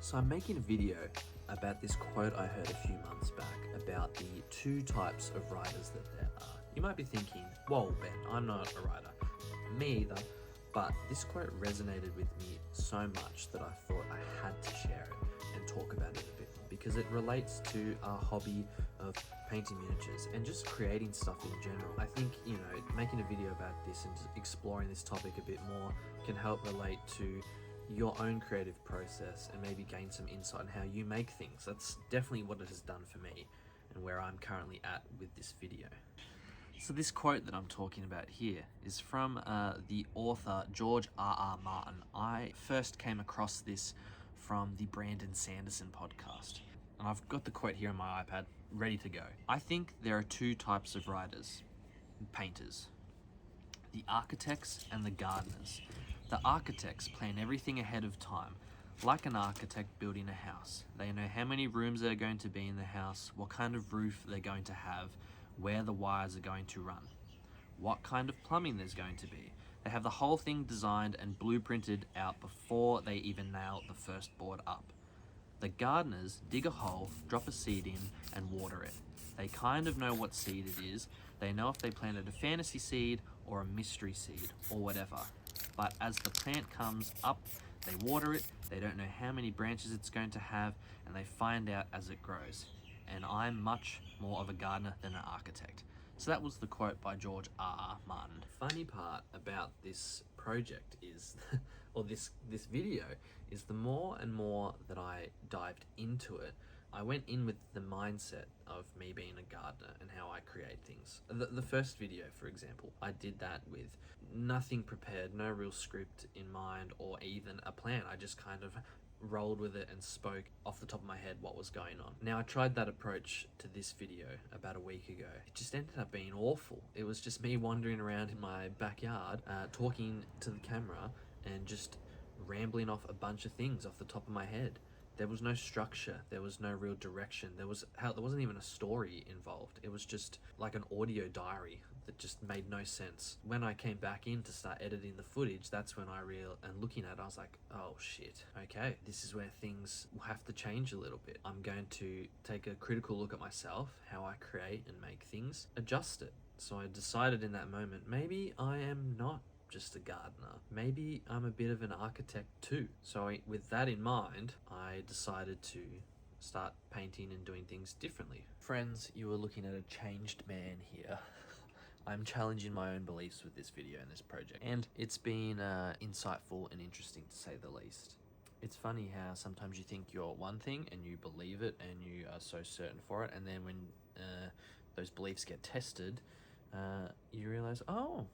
So I'm making a video about this quote I heard a few months back about the two types of writers that there are. You might be thinking, whoa Ben, I'm not a writer. Me either. But this quote resonated with me so much that I thought I had to share it and talk about it a bit more because it relates to our hobby of painting miniatures and just creating stuff in general. I think, making a video about this and just exploring this topic a bit more can help relate to your own creative process and maybe gain some insight on how you make things. That's definitely what it has done for me and where I'm currently at with this video. So this quote that I'm talking about here is from the author George R.R. Martin. I first came across this from the Brandon Sanderson podcast. And I've got the quote here on my iPad, ready to go. I think there are two types of writers, painters. The architects and the gardeners. The architects plan everything ahead of time, like an architect building a house. They know how many rooms there are going to be in the house, what kind of roof they're going to have, where the wires are going to run, what kind of plumbing there's going to be. They have the whole thing designed and blueprinted out before they even nail the first board up. The gardeners dig a hole, drop a seed in, and water it. They kind of know what seed it is. They know if they planted a fantasy seed or a mystery seed or whatever. But as the plant comes up, they water it, they don't know how many branches it's going to have, and they find out as it grows. And I'm much more of a gardener than an architect. So that was the quote by George R.R. Martin. Funny part about this project is, or this video, is the more and more that I dived into it, I went in with the mindset of me being a gardener and how I create things. The first video, for example, I did that with nothing prepared, no real script in mind or even a plan. I just kind of rolled with it and spoke off the top of my head what was going on. Now I tried that approach to this video about a week ago. It just ended up being awful. It was just me wandering around in my backyard, talking to the camera and just rambling off a bunch of things off the top of my head. There was no structure, there was no real direction, there wasn't even a story involved. It was just like an audio diary that just made no sense. When I came back in to start editing the footage, that's when and looking at it, I was like, oh shit, okay, this is where things will have to change a little bit. I'm going to take a critical look at myself, how I create and make things, adjust it. So I decided in that moment, maybe I am not just a gardener. Maybe I'm a bit of an architect too. So with that in mind, I decided to start painting and doing things differently. Friends, you are looking at a changed man here. I'm challenging my own beliefs with this video and this project, and it's been insightful and interesting to say the least. It's funny how sometimes you think you're one thing and you believe it and you are so certain for it, and then when those beliefs get tested, you realize, oh,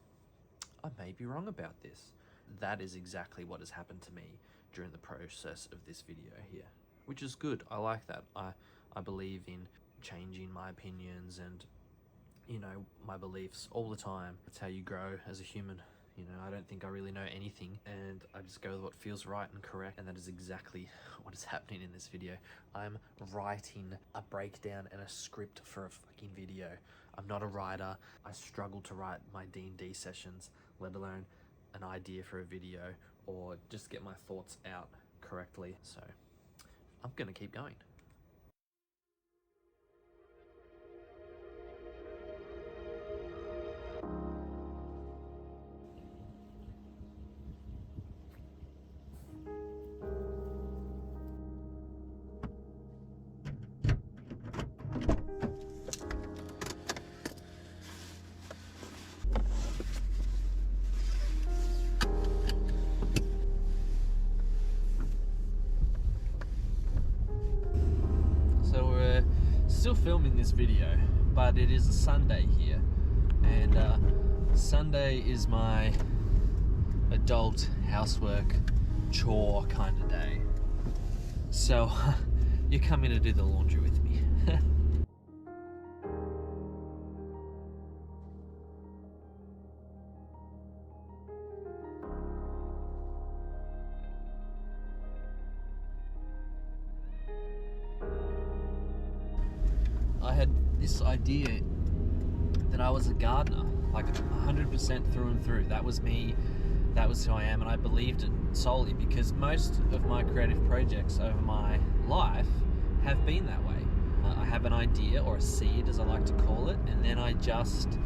I may be wrong about this. That is exactly what has happened to me during the process of this video here, which is good. I like that. I believe in changing my opinions and, my beliefs all the time. That's how you grow as a human. I don't think I really know anything, and I just go with what feels right and correct, and that is exactly what is happening in this video. I'm writing a breakdown and a script for a fucking video. I'm not a writer. I struggle to write my D&D sessions, let alone an idea for a video or just get my thoughts out correctly. So I'm gonna keep going. Still filming this video, but it is a Sunday here, and Sunday is my adult housework chore kind of day. So you're coming to do the laundry with me. I had this idea that I was a gardener, like 100% through and through. That was me that was who I am, and I believed it solely because most of my creative projects over my life have been that way. I have an idea, or a seed as I like to call it, and then I just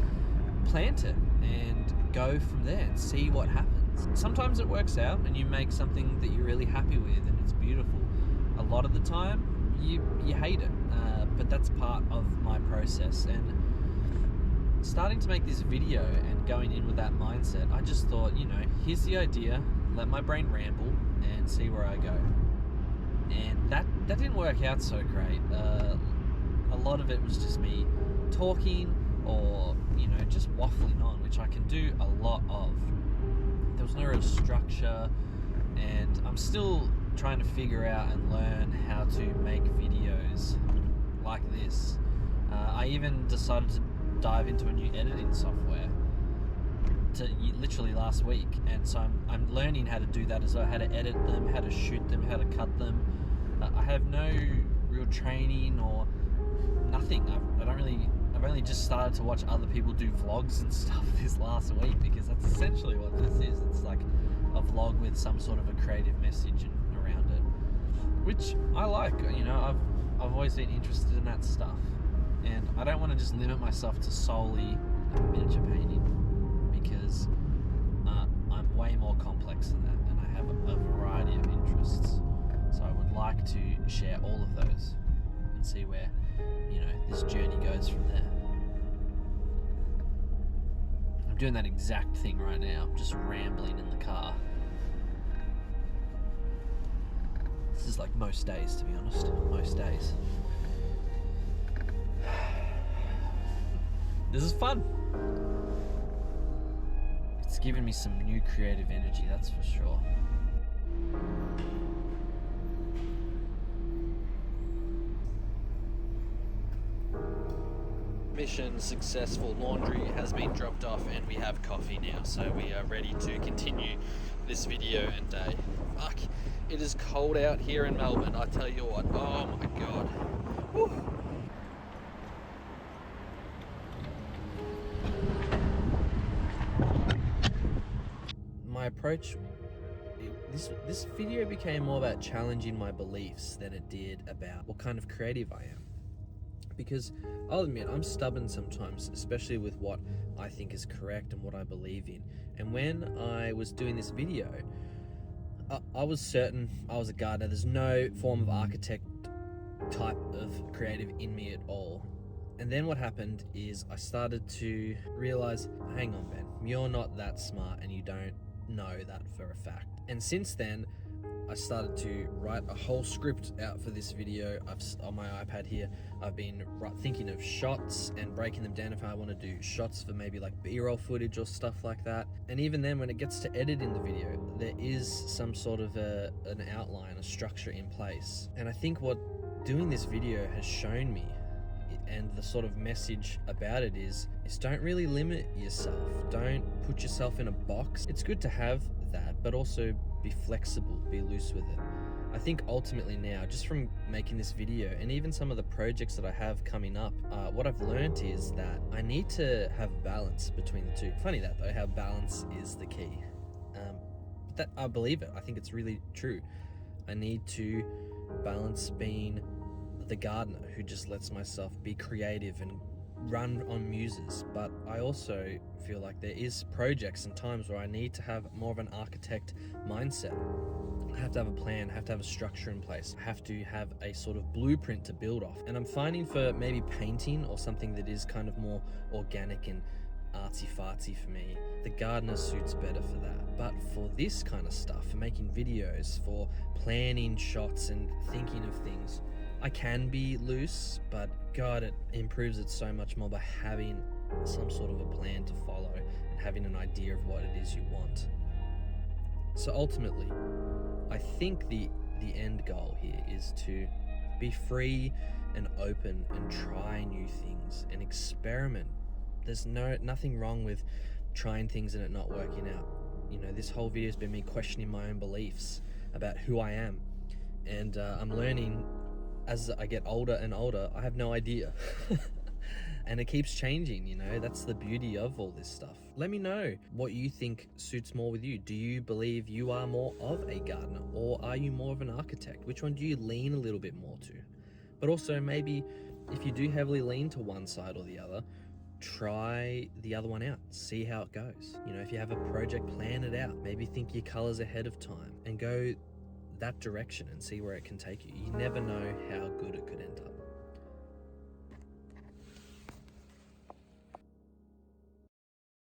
plant it and go from there and see what happens. Sometimes it works out and you make something that you're really happy with and it's beautiful. A lot of the time you hate it, but that's part of my process. And starting to make this video and going in with that mindset, I just thought, here's the idea, let my brain ramble and see where I go. And that didn't work out so great. A lot of it was just me talking or just waffling on, which I can do a lot of. There was no real structure, and I'm still trying to figure out and learn how to make videos like this. I even decided to dive into a new editing software literally last week, and so I'm learning how to do that as well, how to edit them, how to shoot them, how to cut them. I have no real training or nothing. I've only just started to watch other people do vlogs and stuff this last week, because that's essentially what this is. It's like a vlog with some sort of a creative message around it, which I like. I've always been interested in that stuff, and I don't want to just limit myself to solely miniature painting, because I'm way more complex than that, and I have a variety of interests. So I would like to share all of those and see where this journey goes from there. I'm doing that exact thing right now. I'm just rambling in the car. This is like most days, to be honest. Most days. This is fun. It's given me some new creative energy, that's for sure. Mission successful. Laundry has been dropped off and we have coffee now, so we are ready to continue this video and day. Fuck, it is cold out here in Melbourne, I tell you what. Oh my god. Woo. My approach, this video became more about challenging my beliefs than it did about what kind of creative I am. Because I'll admit, I'm stubborn sometimes, especially with what I think is correct and what I believe in. And when I was doing this video, I was certain I was a gardener. There's no form of architect type of creative in me at all. And then what happened is I started to realize, hang on, Ben, you're not that smart and you don't know that for a fact. And since then, I started to write a whole script out for this video. On my iPad here, I've been thinking of shots and breaking them down if I want to do shots for maybe like B-roll footage or stuff like that. And even then, when it gets to editing the video, there is some sort of an outline, a structure in place. And I think what doing this video has shown me, and the sort of message about it is don't really limit yourself. Don't put yourself in a box. It's good to have that, but also be flexible, be loose with it. I think ultimately now, just from making this video and even some of the projects that I have coming up, what I've learned is that I need to have balance between the two. Funny that though, how balance is the key. That I believe it. I think it's really true. I need to balance being the gardener who just lets myself be creative and run on muses, but I also feel like there is projects and times where I need to have more of an architect mindset. I have to have a plan, I have to have a structure in place, I have to have a sort of blueprint to build off. And I'm finding for maybe painting or something that is kind of more organic and artsy-fartsy for me, the gardener suits better for that. But for this kind of stuff, for making videos, for planning shots and thinking of things, I can be loose, but God, it improves it so much more by having some sort of a plan to follow and having an idea of what it is you want. So ultimately, I think the end goal here is to be free and open and try new things and experiment. There's nothing wrong with trying things and it not working out. This whole video has been me questioning my own beliefs about who I am, and I'm learning as I get older and older. I have no idea. And it keeps changing, you know, that's the beauty of all this stuff. Let me know what you think suits more with you. Do you believe you are more of a gardener, or are you more of an architect? Which one do you lean a little bit more to? But also, maybe if you do heavily lean to one side or the other, try the other one out, see how it goes. You know, if you have a project, plan it out. Maybe think your colors ahead of time and go that direction and see where it can take you. You never know how good it could end up.